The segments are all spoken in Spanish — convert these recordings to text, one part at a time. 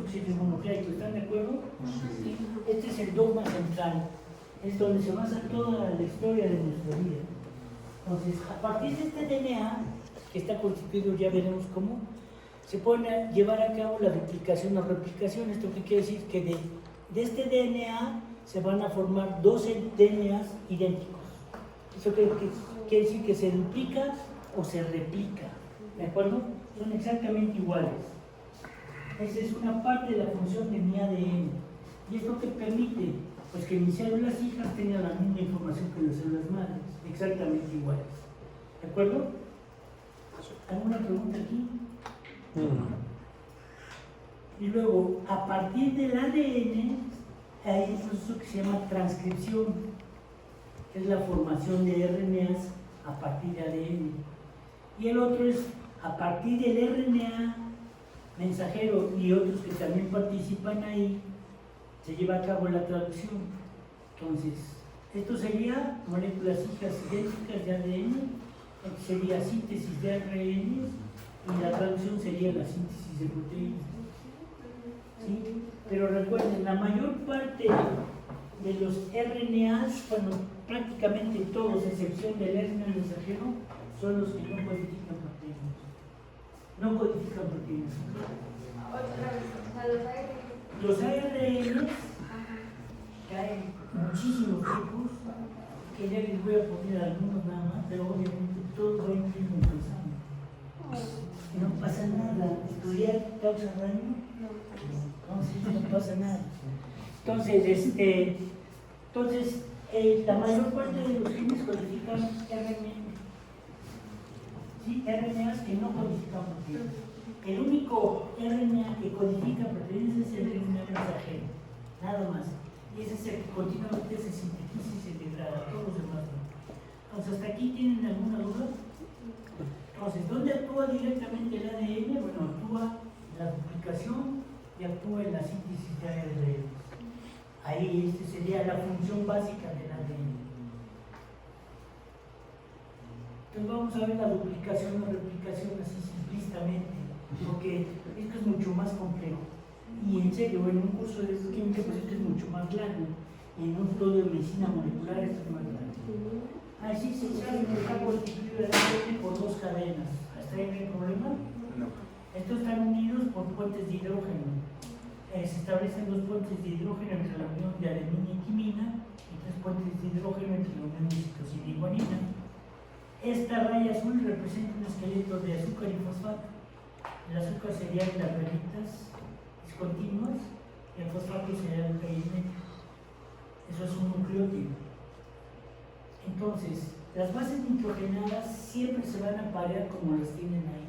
sitio mononucleico, ¿están de acuerdo? Este es el dogma central, es donde se basa toda la historia de nuestra vida. Entonces, a partir de este DNA, que está constituido, ya veremos cómo, se puede llevar a cabo la duplicación o replicación. ¿Esto qué quiere decir? Que de este DNA se van a formar 12 DNAs idénticos. Eso quiere decir que se duplica o se replica, ¿de acuerdo? Son exactamente iguales. Esa es una parte de la función de mi ADN. ¿Y esto que permite? Pues que mis células hijas tengan la misma información que las células madres, exactamente iguales. ¿De acuerdo? ¿Alguna pregunta aquí? Y luego, a partir del ADN, hay un proceso que se llama transcripción, que es la formación de RNAs a partir de ADN. Y el otro es, a partir del RNA mensajero y otros que también participan ahí, se lleva a cabo la traducción. Entonces, esto sería moléculas hijas idénticas de ADN, esto sería síntesis de ARN, y la traducción sería la síntesis de proteínas. ¿Sí? Pero recuerden, la mayor parte de los RNAs, bueno, prácticamente todos, a excepción del RNA mensajero, son los que no codifican proteínas. No codifican proteínas. Los ARN, que hay muchísimos tipos, que ya les voy a poner algunos nada más, pero obviamente todos van a ir empezando. No pasa nada. ¿Estudiar causa daño? Entonces no pasa nada. Entonces, la mayor parte de los genes codifican RNA. ¿Sí? RNAs que no codifican proteínas. El único RNA que codifica proteínas es el RNA mensajero, nada más. Y ese es el que continuamente se sintetiza y se degrada, todos los demás no. Entonces, ¿hasta aquí tienen alguna duda? Entonces, ¿dónde actúa directamente el ADN? Bueno, actúa en la duplicación y actúa en la síntesis de ARN. Ahí sería la función básica del ADN. Entonces vamos a ver la duplicación o replicación así simplistamente, porque esto es mucho más complejo. Y en serio, en un curso de química pues esto es mucho más largo, y en un estudio de medicina molecular esto es más largo. Así se sabe que está constituido el ADN por dos cadenas. ¿Hasta ahí no hay problema? No. Estos están unidos por puentes de hidrógeno. Se establecen dos puentes de hidrógeno entre la unión de adenina y timina y tres puentes de hidrógeno entre la unión de citosina y guanina. Esta raya azul representa un esqueleto de azúcar y fosfato. El azúcar serían las rayitas discontinuas y el fosfato sería el relleno. Eso es un nucleótido. Entonces, las bases nitrogenadas siempre se van a parear como las tienen ahí.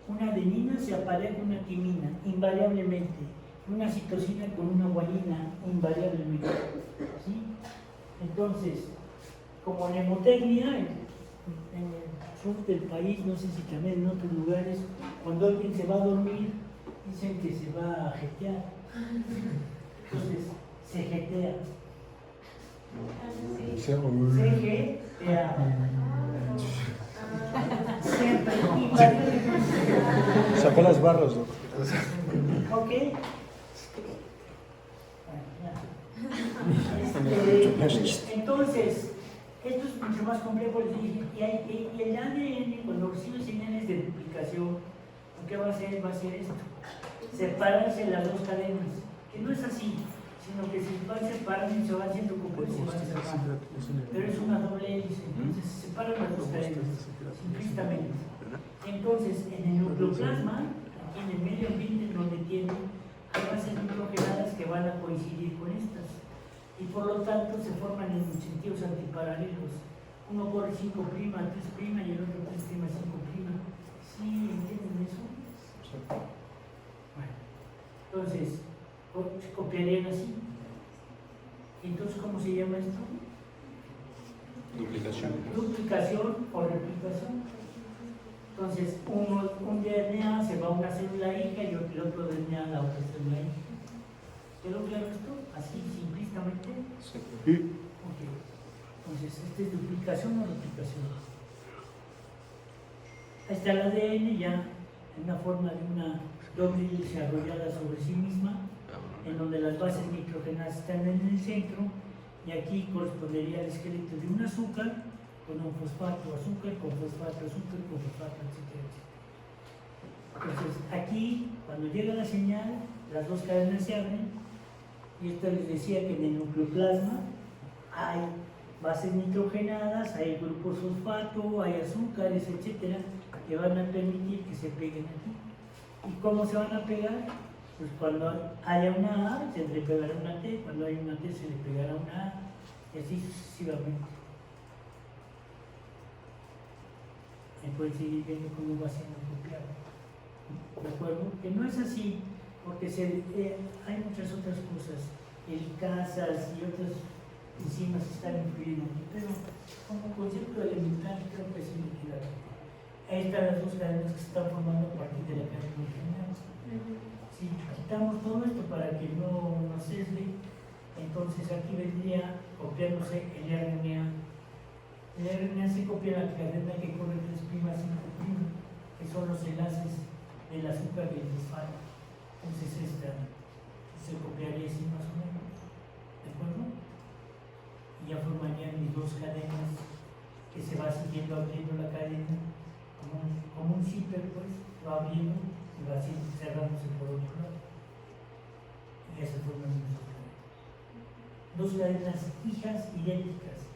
Una adenina se aparea con una timina, invariablemente. Una citosina con una guanina, invariablemente. ¿Sí? Entonces, como mnemotecnia, en el sur del país, no sé si también en otros lugares, cuando alguien se va a dormir, dicen que se va a jetear. Entonces, se jetea. Siempre. Saca las barras, doctor. Ok. Entonces, esto es mucho más complejo, les dije, y el ADN, cuando recibe señales de duplicación, lo que va a hacer esto: separarse las dos cadenas, que no es así, sino que se van separando y se van haciendo como se van separando. Pero es una doble hélice, entonces se separan las dos cadenas, simplistamente. Entonces, en el nucleoplasma, aquí en el medio ambiente donde tiene, hay bases nitrogenadas que van a coincidir con estas. Y por lo tanto se forman en sentidos antiparalelos. Uno corre 5', 3' y el otro 3', 5'. ¿Sí entienden eso? Bueno, entonces, se copiarían así. Entonces, ¿cómo se llama esto? Duplicación. Duplicación o replicación. Entonces, un DNA se va a una célula hija y el otro DNA a la otra célula hija. ¿Quedó claro esto? Así, simplistamente. Sí. Ok. Entonces, ¿esta es duplicación o replicación? Ahí está el ADN ya en una forma de una doble hélice arrollada sobre sí misma, en donde las bases nitrogenadas están en el centro, y aquí correspondería al esqueleto de un azúcar con un fosfato, azúcar, con fosfato, azúcar, con fosfato, etcétera, etcétera. Entonces, aquí, cuando llega la señal, las dos cadenas se abren, y esto les decía que en el nucleoplasma hay bases nitrogenadas, hay grupos fosfato, hay azúcares, etcétera, que van a permitir que se peguen aquí. ¿Y cómo se van a pegar? Pues cuando haya una A, se le pegará una T, cuando haya una T, se le pegará una A, y así sucesivamente. Y pueden seguir viendo cómo va siendo copiado. ¿De acuerdo? Que no es así, porque hay muchas otras cosas, helicasas y otras enzimas están influyendo aquí, pero como concepto elemental creo que sí me queda. Ahí están las dos cadenas que se están formando a partir de la cadena original. Si quitamos todo esto para que no nos sesgue, entonces aquí vendría copiándose el RNA. El RNA se copia la cadena que corre 3' 5', que son los enlaces del azúcar y el fosfato. Entonces esta se copiaría así más o menos, ¿de acuerdo? Y ya formarían mis dos cadenas que se va siguiendo abriendo la cadena como un zipper, pues va abriendo y va cerrándose por otro lado. Y esa forma mis dos cadenas hijas idénticas,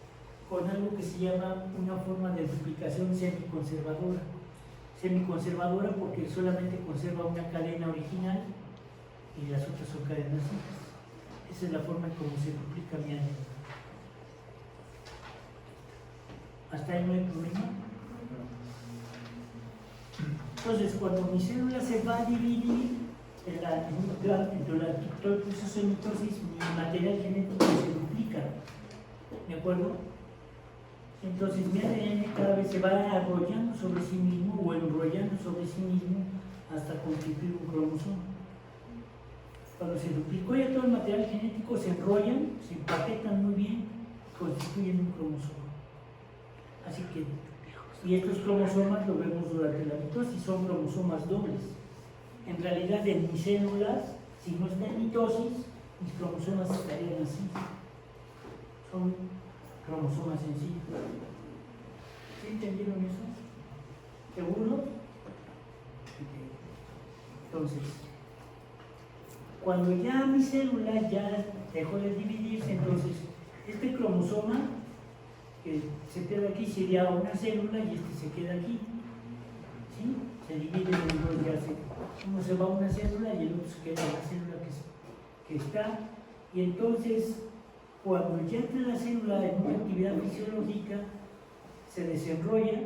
con algo que se llama una forma de duplicación semiconservadora. Semiconservadora porque solamente conserva una cadena original y las otras son cadenas hijas. Esa es la forma en cómo se duplica mi ADN. ¿Hasta ahí no hay problema? Entonces, cuando mi célula se va a dividir, durante todo el proceso de mitosis, mi material genético se duplica. ¿De acuerdo? Entonces mi ADN cada vez se va arrollando sobre sí mismo o enrollando sobre sí mismo hasta constituir un cromosoma. Cuando se duplicó ya todo el material genético, se enrollan, se empaquetan muy bien, constituyen un cromosoma. Así que, y estos cromosomas lo vemos durante la mitosis, son cromosomas dobles. En realidad en mis células, si no está en mitosis, mis cromosomas estarían así. Son cromosomas sencillos. ¿Sí entendieron eso? ¿Seguro? Entonces, cuando ya mi célula ya dejó de dividirse, entonces este cromosoma que se queda aquí sería una célula y este se queda aquí. ¿Sí? Se divide en dos, ya uno se va a una célula y el otro se queda en la célula que está. Y entonces, cuando ya entra la célula en una actividad fisiológica, se desenrolla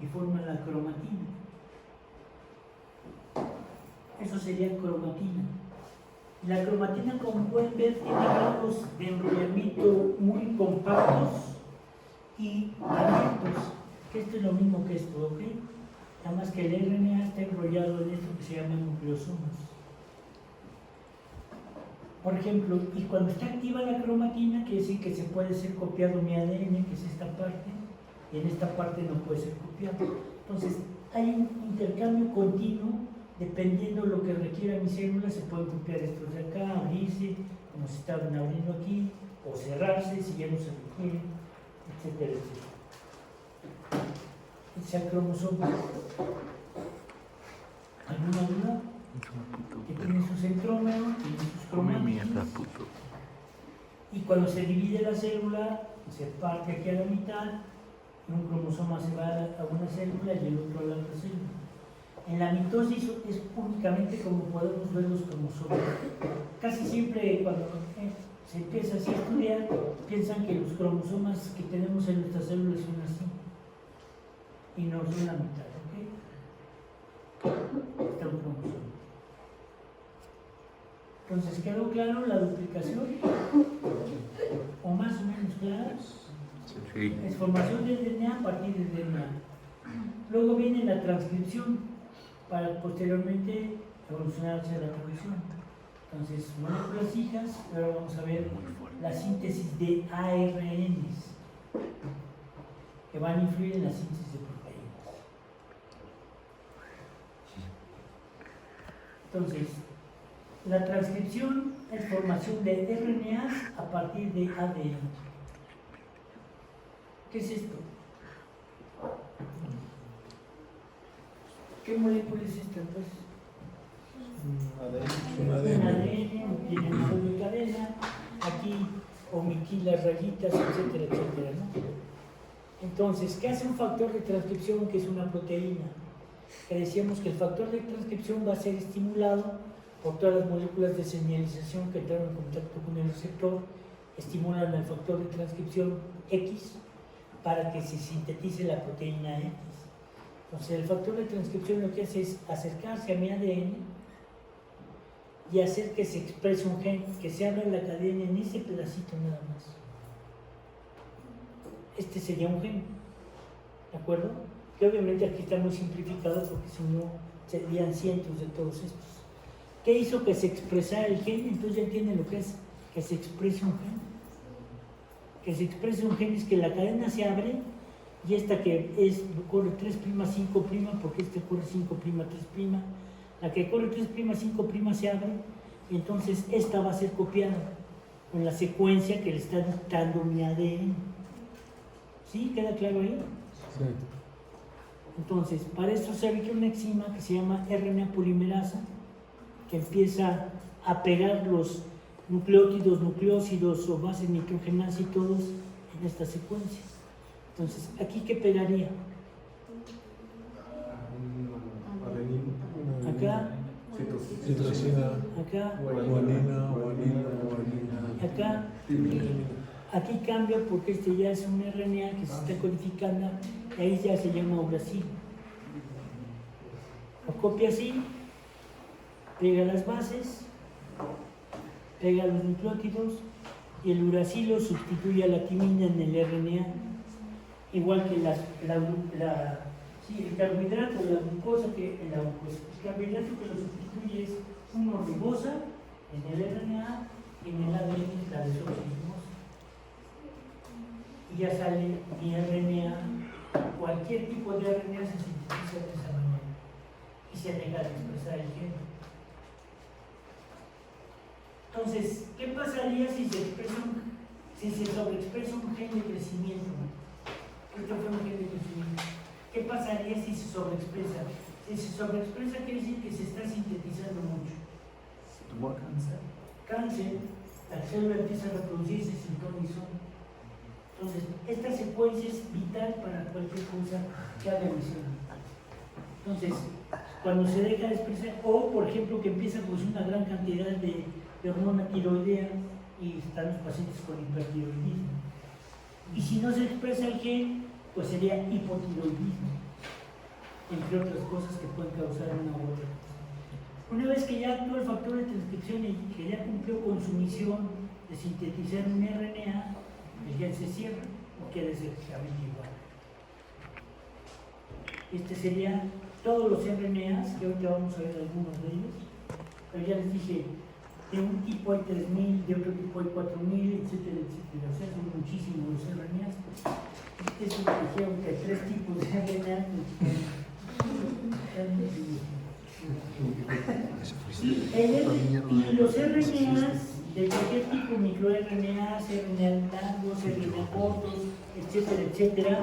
y forma la cromatina. Eso sería cromatina. La cromatina, como pueden ver, tiene grados de enrollamiento muy compactos y abiertos, que esto es lo mismo que esto, ¿ok? Nada más que el RNA está enrollado en esto que se llama nucleosomas. Por ejemplo, y cuando está activa la cromatina, quiere decir que se puede ser copiado mi ADN, que es esta parte, y en esta parte no puede ser copiado. Entonces, hay un intercambio continuo, dependiendo de lo que requiera mi célula, se pueden copiar estos de acá, abrirse, como se estaban abriendo aquí, o cerrarse si ya no se requiere, etcétera, etcétera. Ese es el cromosoma. ¿Alguna duda? Que tiene su centrómero, tiene sus cromátidos. Y cuando se divide la célula, se parte aquí a la mitad, y un cromosoma se va a una célula y el otro a la otra célula. En la mitosis es únicamente como podemos ver los cromosomas. Casi siempre cuando se empieza así a estudiar, piensan que los cromosomas que tenemos en nuestras células son así. Y no son la mitad, ¿ok? Está un cromosoma. Entonces, ¿quedó claro la duplicación? ¿O más o menos claro? Sí. Es formación del DNA a partir del DNA. Luego viene la transcripción para posteriormente evolucionar hacia la traducción. Entonces, moléculas hijas, y ahora vamos a ver la síntesis de ARNs que van a influir en la síntesis de proteínas. Entonces, la transcripción es formación de RNAs a partir de ADN. ¿Qué es esto? ¿Qué molécula es esta, pues? Un ADN, tiene una doble cadena, aquí omití las rayitas, etcétera, etcétera, ¿no? Entonces, ¿qué hace un factor de transcripción que es una proteína? Que decíamos que el factor de transcripción va a ser estimulado por todas las moléculas de señalización que entran en contacto con el receptor, estimulan al factor de transcripción X para que se sintetice la proteína X. Entonces, el factor de transcripción lo que hace es acercarse a mi ADN y hacer que se exprese un gen, que se abra la cadena en ese pedacito nada más. Este sería un gen, ¿de acuerdo? Que obviamente aquí está muy simplificado porque si no serían cientos de todos estos. ¿Qué hizo que se expresara el gen? Entonces ya entienden lo que es que se exprese un gen. Que se exprese un gen es que la cadena se abre y esta que es, corre 3', 5', porque este corre 5', 3', la que corre 3', 5' se abre y entonces esta va a ser copiada con la secuencia que le está dictando mi ADN. ¿Sí? ¿Queda claro ahí? Sí. Entonces, para esto se requiere una enzima que se llama RNA polimerasa, que empieza a pegar los nucleótidos, nucleósidos o bases nitrogenadas y todos en esta secuencia. Entonces, ¿aquí qué pegaría? Acá, citrosina, acá, guanina, acá. Aquí cambia porque este ya es un RNA que se está codificando y ahí ya se llama uracilo. Lo copia así, pega las bases, pega los nucleótidos y el uracilo sustituye a la timina en el RNA. Igual que el carbohidrato, la glucosa, el carbohidrato que lo sustituye es una ribosa en el RNA y en el ADN la desoxigenasa. Y ya sale mi RNA, cualquier tipo de RNA se sintetiza de esa manera y se deja de expresar el gen. Entonces, ¿qué pasaría si se sobreexpresa un gen de crecimiento? Este fue un gen de crecimiento. ¿Qué pasaría si se sobreexpresa? Si se sobreexpresa quiere decir que se está sintetizando mucho. tumor, Cáncer, la célula empieza a reproducirse sin ton ni son. Entonces, esta secuencia es vital para cualquier cosa que haga emisión. Entonces, cuando se deja de expresar, o por ejemplo que empieza a producir una gran cantidad de hormona tiroidea y están los pacientes con hipertiroidismo. Y si no se expresa el gen, pues sería hipotiroidismo, entre otras cosas que pueden causar una u otra cosa. Una vez que ya actuó el factor de transcripción y que ya cumplió con su misión de sintetizar un RNA, el gen se cierra o quiere decir que se abre igual. Este sería todos los RNAs, que ahorita vamos a ver algunos de ellos, pero ya les dije, de un tipo hay 3000, de otro tipo hay 4000, etcétera, etcétera. O sea, son muchísimos los RNAs. Ustedes me dijeron que hay 3 tipos de RNAs. Y los RNAs de cualquier tipo, microRNAs, RNA largos, RNA cortos, etcétera, etcétera,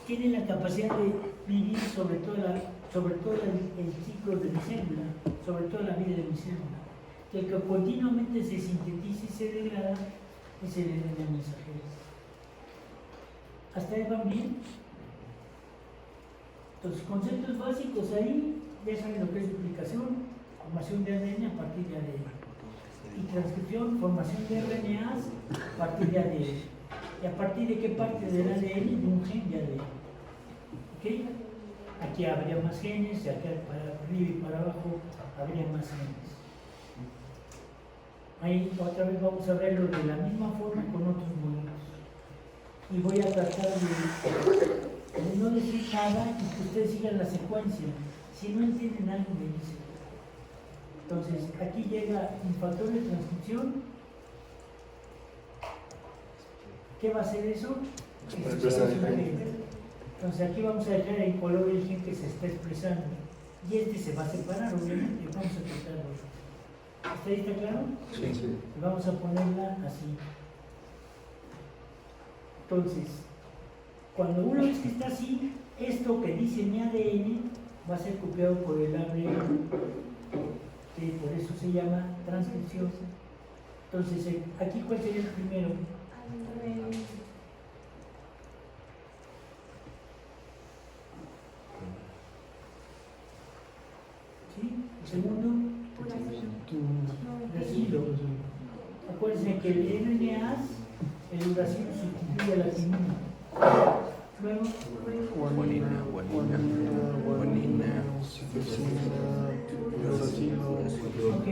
tienen la capacidad de vivir sobre todo el ciclo de mi célula, sobre todo la vida de mi célula. El que continuamente se sintetiza y se degrada es el RNA mensajero. ¿Hasta ahí van bien? Los conceptos básicos ahí, ya saben lo que es duplicación, formación de ADN a partir de ADN. Y transcripción, formación de RNAs a partir de ADN. ¿Y a partir de qué parte del ADN? De un gen de ADN. ¿Ok? Aquí habría más genes, y acá para arriba y para abajo habría más genes. Ahí otra vez vamos a verlo de la misma forma con otros modelos. Y voy a tratar de no decir nada y que ustedes sigan la secuencia. Si no entienden algo, me dicen. Entonces, aquí llega un factor de transcripción. ¿Qué va a hacer eso? Entonces, aquí vamos a dejar en color el gen que se está expresando. y este se va a separar, obviamente. Vamos a tratarlo. ¿Está ahí, está claro? Sí. Vamos a ponerla así. Entonces, cuando una vez que está así, esto que dice mi ADN va a ser copiado por el ARN, que por eso se llama transcripción. Entonces, aquí, ¿cuál sería el primero? ¿Sí? El segundo, uracilo. Acuérdense que el RNA, el uracilo sustituye a la timina. Luego, Guanina, ok.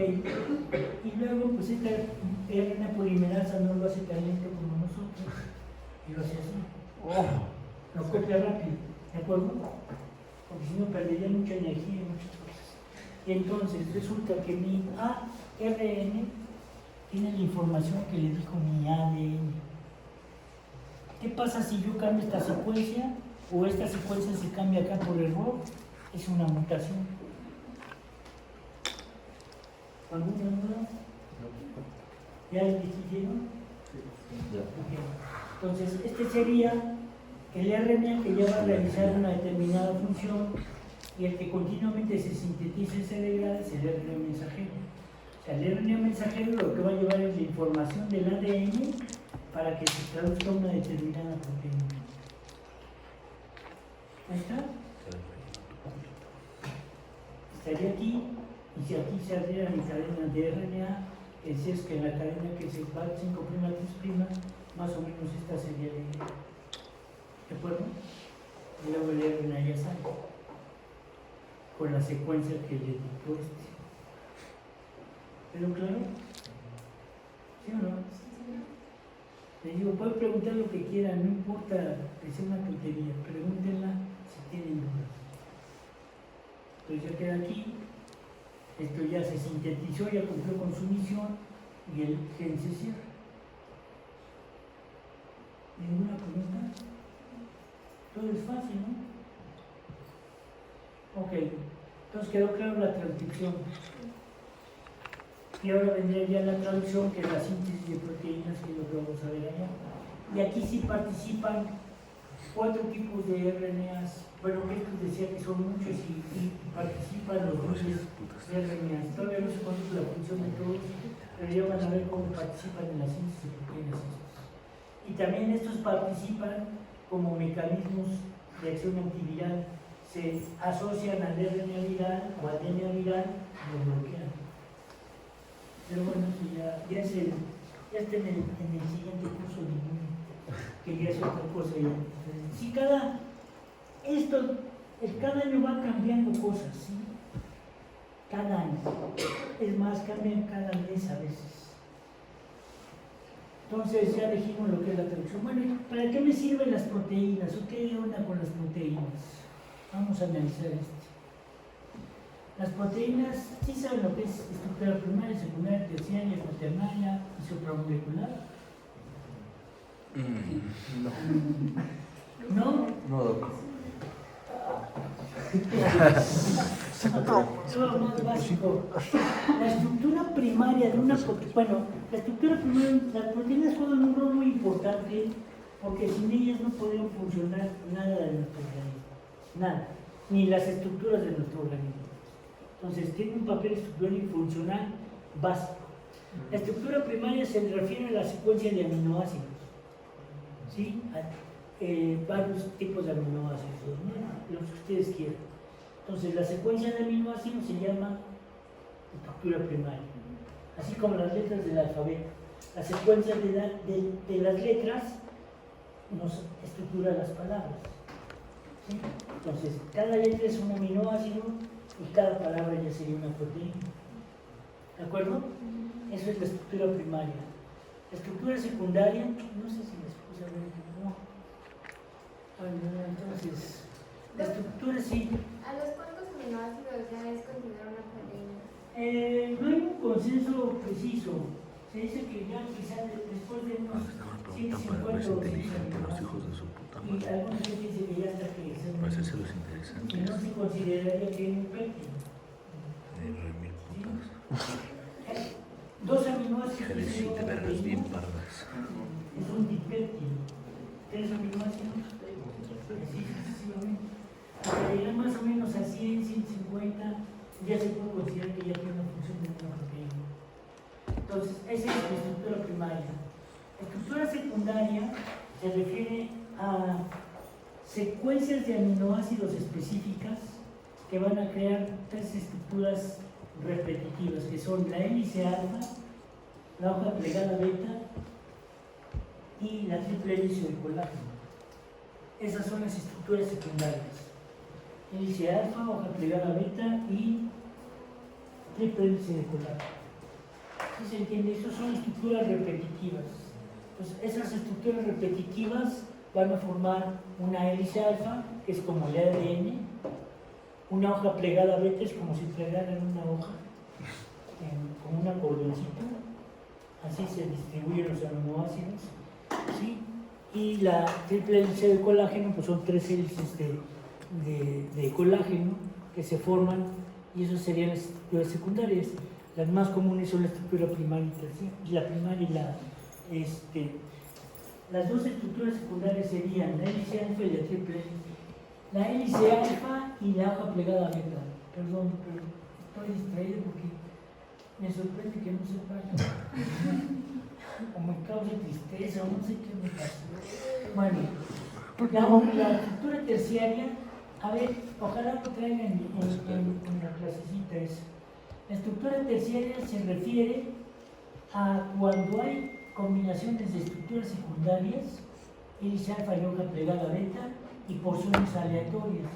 Y luego, pues esta RNA polimerasa no lo hace tan lento como nosotros, y lo hace así. Lo copia rápido, ¿de acuerdo? Porque si no perdería mucha energía y muchas cosas. Y entonces resulta que mi ARN tiene la información que le dijo mi ADN. ¿Qué pasa si yo cambio esta secuencia o esta secuencia se cambia acá por error? Es una mutación. ¿Alguna duda? ¿Ya les dijeron? Okay. Entonces, este sería el RNA que ya va a realizar una determinada función y el que continuamente se sintetiza y se degrada es el RNA mensajero. O sea, el RNA mensajero lo que va a llevar es la información del ADN para que se traduzca una determinada proteína. ¿Ahí está? Estaría aquí, y si aquí se abriera mi cadena de RNA, es que en la cadena que se va 5' 3', más o menos esta sería ¿de acuerdo? Y luego el RNA ya sale, con la secuencia que le dictó este. ¿Pero claro? ¿Sí o no? Les digo, pueden preguntar lo que quieran, no importa que sea una tontería, pregúntenla si tienen dudas. Entonces ya queda aquí, esto ya se sintetizó, ya cumplió con su misión y el gen se cierra. ¿Ninguna pregunta? Todo es fácil, ¿no? Ok, entonces quedó claro la transcripción. Y ahora vendría ya la traducción, que es la síntesis de proteínas, que es lo que vamos a ver allá. Y aquí sí participan 4 tipos de RNAs. Bueno, que esto decía que son muchos y participan los miles de RNAs. Todavía no se conoce la función de todos, pero ya van a ver cómo participan en la síntesis de proteínas estos. Y también estos participan como mecanismos de acción antiviral. Se asocian al RNA viral o al DNA viral y lo bloquean. Pero bueno, ya está en el siguiente curso de inmune, que ya es otra cosa. Sí, cada año va cambiando cosas, ¿sí? Cada año. Es más, cambian cada mes a veces. Entonces ya dijimos lo que es la traducción. Bueno, ¿para qué me sirven las proteínas? ¿O qué onda con las proteínas? Vamos a analizar esto. Las proteínas, ¿sí saben lo que es estructura primaria, secundaria, terciaria, cuaternaria y supramolecular? ¿No? No, doctor. Eso más básico. La estructura primaria de una proteína, bueno, la estructura primaria, las proteínas juegan un rol muy importante porque sin ellas no podrían funcionar nada de nuestro organismo, nada, ni las estructuras de nuestro organismo. Entonces, tiene un papel estructural y funcional básico. La estructura primaria se refiere a la secuencia de aminoácidos, ¿sí? Varios tipos de aminoácidos, ¿no? Los que ustedes quieran. Entonces, la secuencia de aminoácidos se llama estructura primaria, así como las letras del alfabeto. La secuencia de las letras nos estructura las palabras, ¿sí? Entonces, cada letra es un aminoácido y cada palabra ya sería una proteína. ¿De acuerdo? Eso es la estructura primaria. La estructura secundaria, no sé si les puse a ver, no. Bueno, entonces, la estructura sí. ¿A los cuántos aminoácidos ya es considerada una proteína? No hay un consenso preciso. Se dice que ya quizás después de unos Estaban 150 preguntando para ver o 100 inteligente los años, hijos de su puta y madre. algunos dicen que ya hasta que se Para hacerse los que interesantes. no se consideraría que es un péptido. Remil putas. Dos aminoácidos Hija de que siete vergas bien pardas. es un dipéptido. Tres aminoácidos, así sucesivamente. Hasta llegar más o menos a 100, 150, ya se puede considerar que ya tiene una función de una proteína. Entonces, esa es la estructura primaria. La estructura secundaria se refiere a secuencias de aminoácidos específicas que van a crear tres estructuras repetitivas, que son la hélice alfa, la hoja plegada beta y la triple hélice del colágeno. Esas son las estructuras secundarias. Hélice alfa, hoja plegada beta y triple hélice del colágeno. ¿Sí se entiende? Esas son estructuras repetitivas. Entonces, esas estructuras repetitivas van a formar una hélice alfa, que es como el ADN, una hoja plegada beta es como si plegaran una hoja, con un acordeoncito, así se distribuyen los aminoácidos, ¿sí? Y la triple hélice de colágeno, pues son tres hélices de colágeno que se forman, y esas serían las estructuras secundarias. Las más comunes son la estructura primaria y terciaria, la primaria y las dos estructuras secundarias serían la hélice alfa y la triple hélice. La hélice alfa y la hoja plegada beta. Perdón, pero estoy distraído porque me sorprende que no sepa. O me causa tristeza, o no sé qué me pasa. Bueno, la estructura terciaria, a ver, ojalá lo traigan en la clasecita esa. La estructura terciaria se refiere a cuando hay combinaciones de estructuras secundarias, hélice alfa y hoja plegada beta, y porciones aleatorias.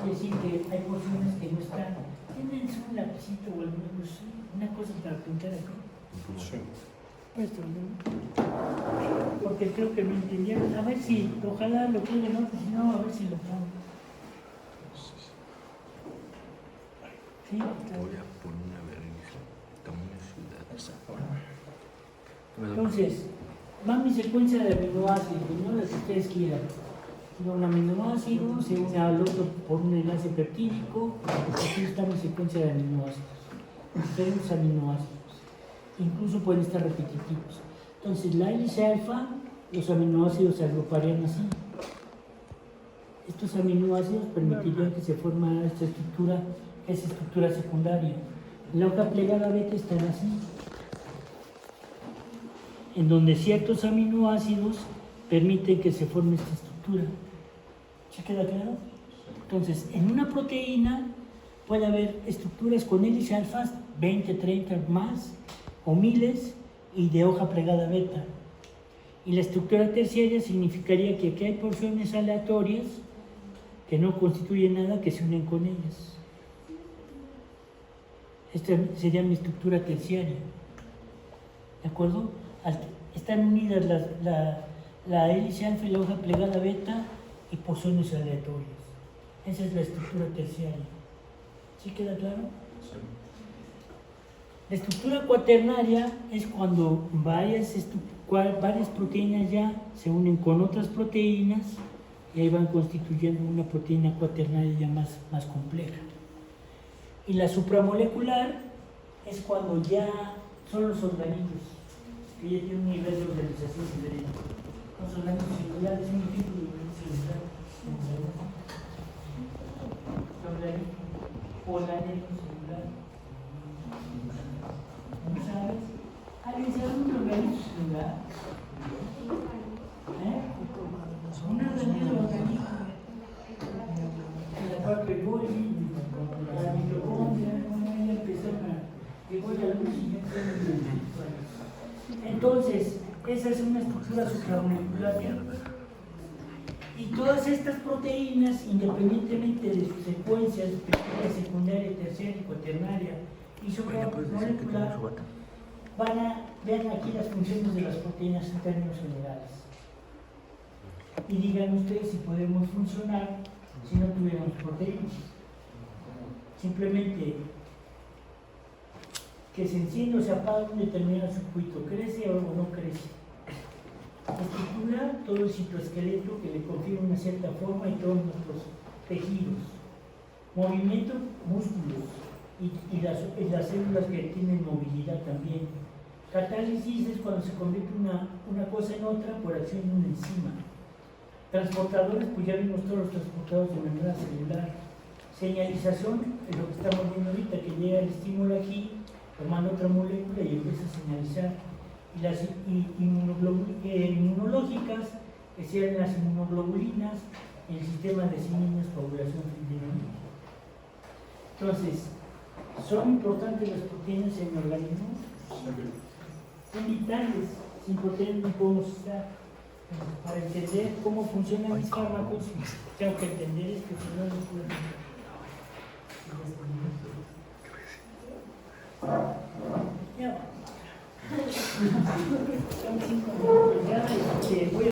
Es decir, que hay porciones que no están. ¿Tienen un lapicito o una cosa para apuntar acá? Sí. Esto, ¿no? Porque creo que me entendieron. A ver si, ojalá lo pongan, ¿no? Si no, a ver si lo pongo. Sí, Voy a poner una berenice. Tamaño ciudad. entonces, va mi secuencia de aminoácidos, ¿no? Las que ustedes quieran. Un aminoácido se une al otro por un enlace peptídico, aquí está mi secuencia de aminoácidos. Diferentes aminoácidos. Incluso pueden estar repetitivos. Entonces, la hélice alfa, los aminoácidos se agruparían así. Estos aminoácidos permitirían que se formara esta estructura, que es estructura secundaria. La hoja plegada beta estará así, en donde ciertos aminoácidos permiten que se forme esta estructura. ¿Se queda claro? Entonces, en una proteína puede haber estructuras con hélice alfa, 20, 30 más, o miles, y de hoja plegada beta. Y la estructura terciaria significaría que aquí hay porciones aleatorias que no constituyen nada, que se unen con ellas. Esta sería mi estructura terciaria. ¿De acuerdo? Están unidas la hélice alfa y la hoja plegada beta y porciones aleatorias. Esa es la estructura terciaria. ¿Sí queda claro? Sí. La estructura cuaternaria es cuando varias proteínas ya se unen con otras proteínas y ahí van constituyendo una proteína cuaternaria ya más compleja. Y la supramolecular es cuando ya son los organismos que ya tienen un nivel de organización diferente. Los organismos celulares son un tipo de organismo celular. Organismo celular. ¿No sabes? ¿Alguien sabe un organismo celular? Un organismo. La parte de Golgi, la mitocondria, ella empezó llegó la luz y ya está. Entonces, esa es una estructura supramolecular. Y todas estas proteínas, independientemente de sus secuencias, primaria, secundaria, terciaria y cuaternaria y supramolecular, vean aquí las funciones de las proteínas en términos generales. Y digan ustedes si podemos funcionar si no tuviéramos proteínas. Simplemente, que se enciende o se apaga un determinado circuito, crece o no crece. Estructura todo el citoesqueleto que le confiere una cierta forma y todos nuestros tejidos. Movimiento, músculos y las células que tienen movilidad también. Catálisis es cuando se convierte una cosa en otra por acción de una enzima. Transportadores, pues ya vimos todos los transportadores de membrana celular. Señalización es lo que estamos viendo ahorita, que llega el estímulo aquí, formando otra molécula y empieza a señalizar. Y las inmunológicas, que sean las inmunoglobulinas, el sistema de signos, coagulación fibrinolítica. Entonces, ¿son importantes las proteínas en el organismo? Son vitales. Sin proteínas no podemos estar. Para entender cómo funcionan los fármacos, tengo que entender esto, si no, no puedo entender. Ya. Son 5 minutos ya, voy a